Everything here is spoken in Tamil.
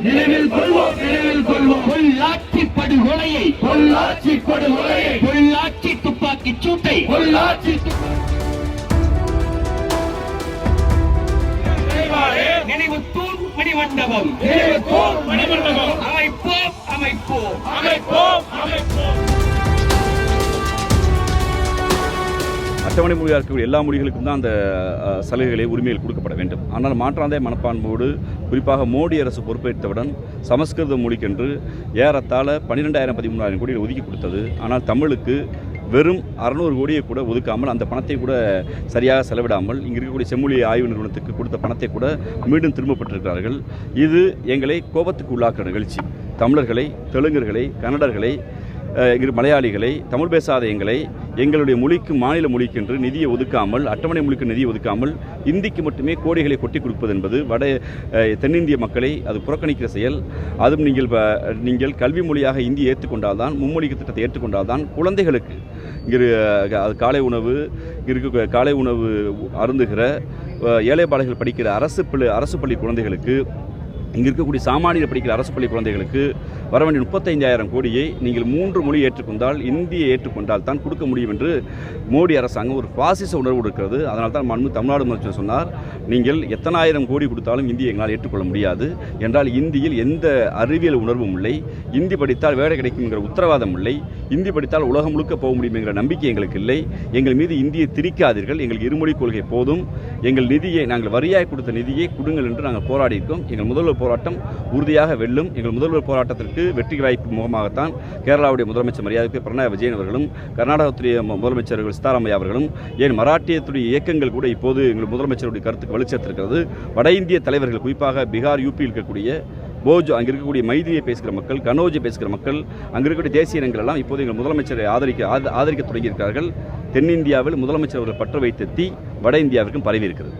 நினைவில் கொள்வோம் நினைவில் கொள்வோம் பொள்ளாச்சி படுகொலையை பொள்ளாச்சி படுகொலையை பொள்ளாச்சி துப்பாக்கி சூட்டை பொள்ளாச்சி நினைவு தூண் மணிமண்டபம் அமைப்போம் அமைப்போம் அமைப்போம் அமைப்போம். அட்டவணை மொழியாக இருக்கக்கூடிய எல்லா மொழிகளுக்கும் தான் அந்த சலுகைகளை உரிமைகள் கொடுக்கப்பட வேண்டும். ஆனால் மாற்றாந்தை மனப்பான்போடு குறிப்பாக மோடி அரசு பொறுப்பேற்றவுடன் சமஸ்கிருத மொழிக்கென்று ஏறத்தாழ 12,000-13,000 கோடி ஒதுக்கி கொடுத்தது. ஆனால் தமிழுக்கு வெறும் 600 கோடியை கூட ஒதுக்காமல் அந்த பணத்தை கூட சரியாக செலவிடாமல் இங்கே இருக்கக்கூடிய செம்மொழி ஆய்வு நிறுவனத்துக்கு கொடுத்த பணத்தை கூட மீண்டும் திரும்பப்பட்டிருக்கிறார்கள். இது எங்களை கோபத்துக்கு உள்ளாக்குற நிகழ்ச்சி. தமிழர்களை, தெலுங்கர்களை, கன்னடர்களை, மலையாளிகளை, தமிழ் பேசாத எங்களுடைய மொழிக்கு மாநில மொழிக்கென்று நிதியை ஒதுக்காமல், அட்டவணை மொழிக்கு நிதியை ஒதுக்காமல் இந்திக்கு மட்டுமே கோடிகளை கொட்டி கொடுப்பது என்பது தென்னிந்திய மக்களை அது புறக்கணிக்கிற செயல். அதுவும் நீங்கள் கல்வி மொழியாக இந்தியை ஏற்றுக்கொண்டால்தான், மும்மொழி திட்டத்தை ஏற்றுக்கொண்டால்தான் குழந்தைகளுக்கு அது காலை உணவு அருந்துகிற ஏழை பாளைகள் படிக்கிற அரசு பள்ளி குழந்தைகளுக்கு, இங்கே இருக்கக்கூடிய சாமானியர் படிக்கிற அரசு பள்ளி குழந்தைகளுக்கு வர வேண்டிய 35,000 கோடியை நீங்கள் 3 மொழி ஏற்றுக்கொண்டால், இந்தியை ஏற்றுக்கொண்டால் தான் கொடுக்க முடியும் என்று மோடி அரசாங்கம் ஒரு பாசிச உணர்வு இருக்கிறது. அதனால் தான் தமிழ்நாடு முதலமைச்சர் சொன்னார், நீங்கள் எத்தனை ஆயிரம் கோடி கொடுத்தாலும் இந்தியை எங்களால் ஏற்றுக்கொள்ள முடியாது என்றால் இந்தியில் எந்த அறிவியல் உணர்வும் இல்லை, இந்தி படித்தால் வேலை கிடைக்கும் என்கிற உத்தரவாதம் இல்லை, இந்தி படித்தால் உலகம் முழுக்க போக முடியும் என்கிற நம்பிக்கை எங்களுக்கு இல்லை, எங்கள் மீது இந்தியை திரிக்காதீர்கள், எங்களுக்கு இருமொழி கொள்கை போதும், எங்கள் நிதியை நாங்கள் வரியாய் கொடுத்த நிதியை கொடுங்கள் என்று நாங்கள் போராடி இருக்கோம். எங்கள் முதல்வர் போராட்டம் உறுதியாக வெல்லும். எங்கள் முதல்வர் போராட்டத்திற்கு வெற்றி வாய்ப்பு முகமாகத்தான் கேரளாவுடைய முதலமைச்சர் மரியாதைக்கு பினராயி விஜயன் அவர்களும், கர்நாடகத்துடைய முதலமைச்சர்கள் சித்தாராமையா அவர்களும், ஏன் மராட்டியத்துடைய இயக்கங்கள் கூட இப்போது எங்கள் முதலமைச்சருடைய கருத்துக்கு வலுச்சேர்த்திருக்கிறது. வட இந்திய தலைவர்கள், குறிப்பாக பீகார், யூபியில் இருக்கக்கூடிய போஜ், அங்கே இருக்கக்கூடிய மைதியை பேசுகிற மக்கள், கனோஜை பேசுகிற மக்கள், அங்கே இருக்கக்கூடிய தேசிய இனங்கள் எல்லாம் இப்போது எங்கள் முதலமைச்சரை ஆதரிக்க தொடங்கியிருக்கிறார்கள். தென்னிந்தியாவில் முதலமைச்சர் அவர்கள் பற்ற வைத்த தீ வட இந்தியாவிற்கும் பரவி இருக்கிறது.